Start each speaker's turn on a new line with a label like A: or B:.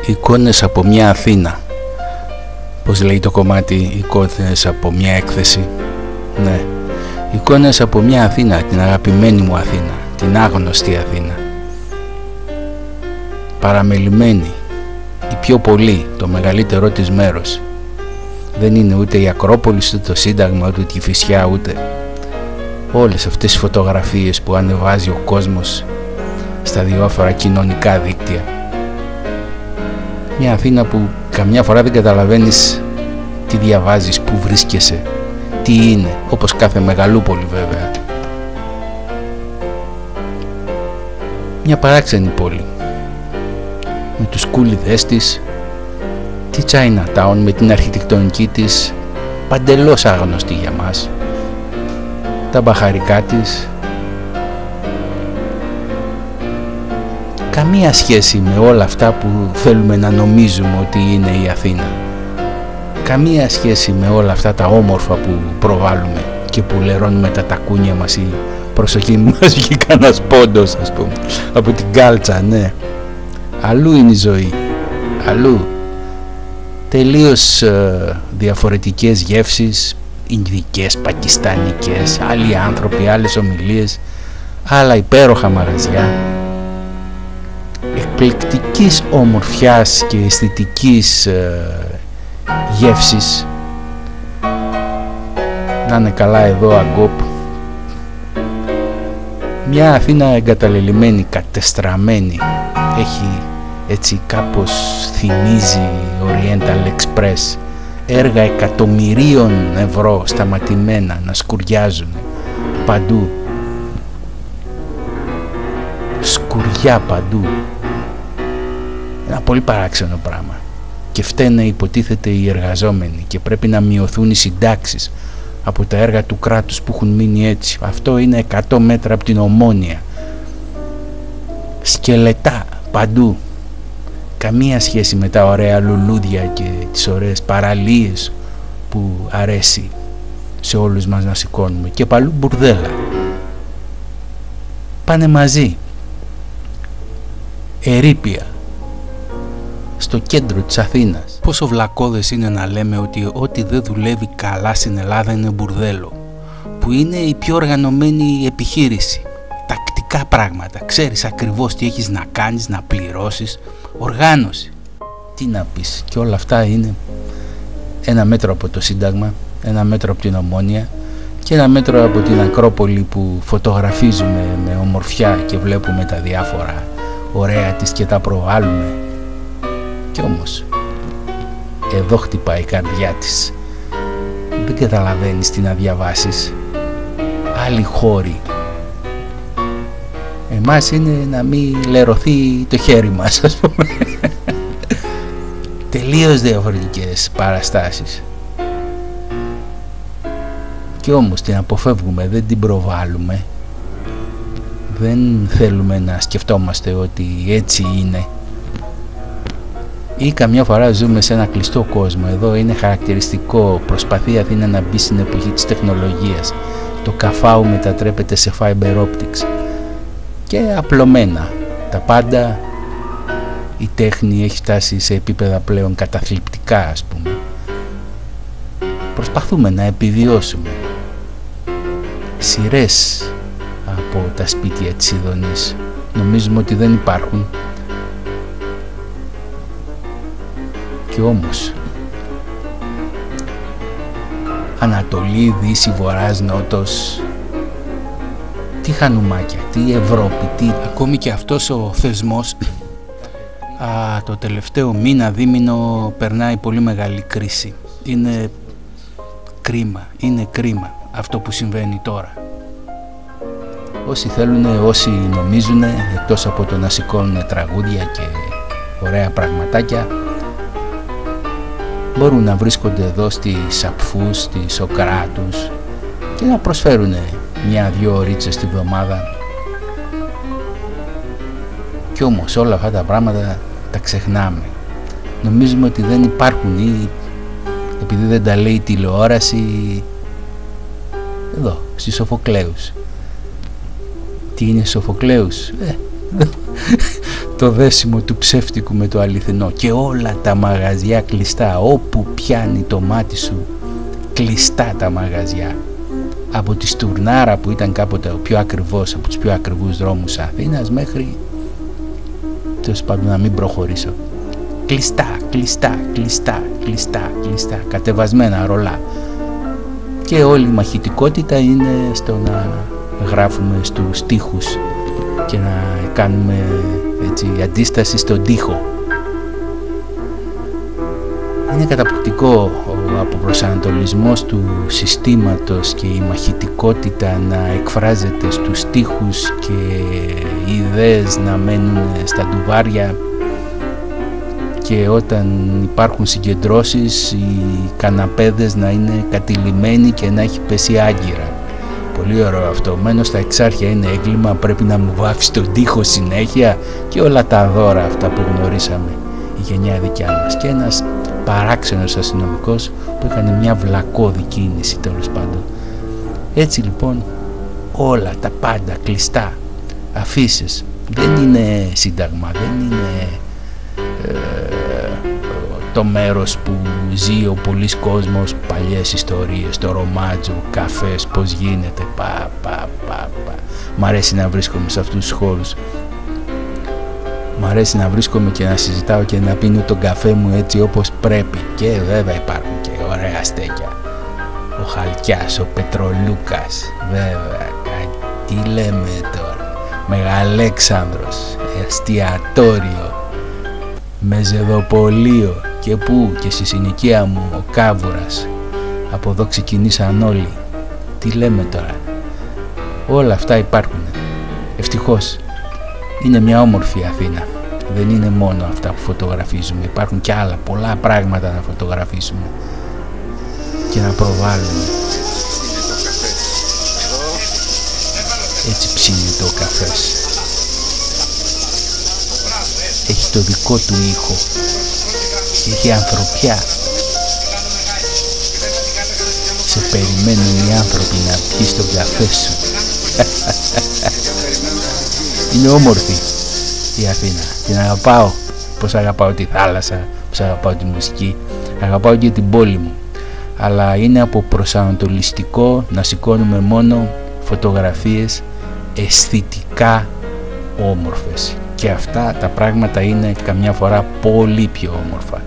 A: Εικόνες από μια Αθήνα. Πώς λέει το κομμάτι, εικόνες από μια έκθεση. Ναι, εικόνες από μια Αθήνα, την αγαπημένη μου Αθήνα, την άγνωστη Αθήνα. Παραμελημένη, η πιο πολύ, το μεγαλύτερό της μέρος. Δεν είναι ούτε η Ακρόπολη, ούτε το Σύνταγμα, ούτε η Κηφισιά, ούτε όλες αυτές τις φωτογραφίες που ανεβάζει ο κόσμος στα διάφορα κοινωνικά δίκτυα. Μια Αθήνα που καμιά φορά δεν καταλαβαίνεις τι διαβάζεις, πού βρίσκεσαι, τι είναι, όπως κάθε μεγαλούπολη βέβαια. Μια παράξενη πόλη, με τους κούλιδες της, τη Chinatown με την αρχιτεκτονική της παντελώς άγνωστη για μας, τα μπαχαρικά της, καμία σχέση με όλα αυτά που θέλουμε να νομίζουμε ότι είναι η Αθήνα, καμία σχέση με όλα αυτά τα όμορφα που προβάλλουμε και που λερώνουμε τα τακούνια μας ή προσοχή μας βγει κανένας πόντος, ας πούμε, από την κάλτσα. Ναι, αλλού είναι η ζωή, αλλού τελείως διαφορετικές γεύσεις, ινδικές, πακιστανικές, άλλοι άνθρωποι, άλλες ομιλίες, άλλα υπέροχα μαγαζιά, εκπληκτικής ομορφιάς και αισθητικής γεύσης. Να είναι καλά εδώ αγκόπ. Μια Αθήνα εγκαταλελειμμένη, κατεστραμμένη, έχει έτσι κάπως θυμίζει Oriental Express, έργα εκατομμυρίων ευρώ σταματημένα να σκουριάζουν παντού, σκουριά παντού. Ένα πολύ παράξενο πράγμα. Και φταίνε υποτίθεται οι εργαζόμενοι και πρέπει να μειωθούν οι συντάξεις από τα έργα του κράτους που έχουν μείνει έτσι. Αυτό είναι 100 μέτρα από την Ομόνια. Σκελετά παντού. Καμία σχέση με τα ωραία λουλούδια και τις ωραίες παραλίες που αρέσει σε όλους μας να σηκώνουμε. Και παλού μπουρδέλα. Πάνε μαζί. Ερείπια. Στο κέντρο της Αθήνας. Πόσο βλακώδες είναι να λέμε ότι ό,τι δεν δουλεύει καλά στην Ελλάδα είναι μπουρδέλο, που είναι η πιο οργανωμένη επιχείρηση. Τακτικά πράγματα, ξέρεις ακριβώς τι έχεις να κάνεις, να πληρώσεις, οργάνωση. Τι να πεις, και όλα αυτά είναι ένα μέτρο από το Σύνταγμα, ένα μέτρο από την Ομόνια και ένα μέτρο από την Ακρόπολη που φωτογραφίζουμε με ομορφιά και βλέπουμε τα διάφορα ωραία της και τα προβάλλουμε. Κι όμως εδώ χτυπάει η καρδιά της. Δεν καταλαβαίνεις τι να διαβάσεις. Άλλοι χώροι. Εμάς είναι να μην λερωθεί το χέρι μας, ας πούμε. Τελείως διαφορετικές παραστάσεις. Κι όμως την αποφεύγουμε, δεν την προβάλλουμε. Δεν θέλουμε να σκεφτόμαστε ότι έτσι είναι. Ή καμιά φορά ζούμε σε ένα κλειστό κόσμο. Εδώ είναι χαρακτηριστικό. Προσπαθεί η Αθήνα να μπει στην εποχή της τεχνολογίας. Το καφάου μετατρέπεται σε fiber optics. Και απλωμένα. Τα πάντα, η τέχνη έχει φτάσει σε επίπεδα πλέον καταθλιπτικά, ας πούμε. Προσπαθούμε να επιβιώσουμε. Σειρές από τα σπίτια της Ιδονής νομίζουμε ότι δεν υπάρχουν. Και όμως Ανατολή, Δύση, Βορράς, Νότος, τι χανουμάκια, τι Ευρώπη, τι... Ακόμη και αυτός ο θεσμός το τελευταίο μήνα, δίμηνο περνάει πολύ μεγάλη κρίση. Είναι κρίμα αυτό που συμβαίνει τώρα. Όσοι θέλουν, όσοι νομίζουν, εκτός από το να σηκώνουν τραγούδια και ωραία πραγματάκια, μπορούν να βρίσκονται εδώ στη Σαπφού, στη Σοκράτους και να προσφέρουν 1-2 ωρίτσες τη βδομάδα. Κι όμως όλα αυτά τα πράγματα τα ξεχνάμε. Νομίζουμε ότι δεν υπάρχουν ή επειδή δεν τα λέει η τηλεόραση. Εδώ, στη Σοφοκλέους. Τι είναι Σοφοκλέους? το δέσιμο του ψεύτικου με το αληθινό. Και όλα τα μαγαζιά κλειστά, όπου πιάνει το μάτι σου, κλειστά τα μαγαζιά. Από τη Στουρνάρα που ήταν κάποτε ο πιο ακριβός, από τους πιο ακριβούς δρόμους Αθήνας, μέχρι, τέλος πάντων, να μην προχωρήσω, κλειστά, κλειστά, κλειστά, κλειστά, κλειστά, κατεβασμένα ρολά. Και όλη η μαχητικότητα είναι στο να γράφουμε στους τοίχους και να κάνουμε έτσι αντίσταση στον τοίχο. Είναι καταπληκτικό ο αποπροσανατολισμός του συστήματος και η μαχητικότητα να εκφράζεται στους τοίχους και οι ιδέες να μένουν στα ντουβάρια, και όταν υπάρχουν συγκεντρώσεις οι καναπέδες να είναι κατηλημμένοι και να έχει πέσει άγκυρα. Πολύ ωραίο αυτό. Μένω στα Εξάρχεια είναι έγκλημα, πρέπει να μου βάφει τον τοίχο συνέχεια, και όλα τα δώρα αυτά που γνωρίσαμε η γενιά δικιά μας. Και ένας παράξενος αστυνομικός που έκανε μια βλακώδη κίνηση, τέλος πάντων. Έτσι λοιπόν όλα τα πάντα κλειστά, αφήσεις. Δεν είναι σύνταγμα, δεν είναι το μέρος που ζει ο πολύς κόσμος, παλιές ιστορίες, το ρομάτζο, καφές, πως γίνεται, Μ' αρέσει να βρίσκομαι σε αυτούς τους χώρους. Μ' αρέσει να βρίσκομαι και να συζητάω και να πίνω τον καφέ μου έτσι όπως πρέπει. Και βέβαια υπάρχουν και ωραία στέκια. Ο Χαλκιάς, ο Πετρολούκας, βέβαια, τι λέμε τώρα, Μεγαλέξανδρος, εστιατόριο, Μεζεδοπολείο και πού, και στη συνοικία μου ο Κάβουρας. Από εδώ ξεκινήσαν όλοι. Τι λέμε τώρα, όλα αυτά υπάρχουν. Ευτυχώς είναι μια όμορφη Αθήνα. Δεν είναι μόνο αυτά που φωτογραφίζουμε, υπάρχουν και άλλα πολλά πράγματα να φωτογραφίσουμε και να προβάλλουμε. Έτσι ψήνεται ο καφές. Έχει το δικό του ήχο και έχει ανθρωπιά. Σε περιμένουν οι άνθρωποι να πιεις τον καφέ σου. Είναι όμορφη η Αθήνα. Την αγαπάω. Πώς αγαπάω τη θάλασσα, πώς αγαπάω τη μουσική. Αγαπάω και την πόλη μου. Αλλά είναι από προσανατολιστικό να σηκώνουμε μόνο φωτογραφίες αισθητικά όμορφες. Και αυτά τα πράγματα είναι καμιά φορά πολύ πιο όμορφα.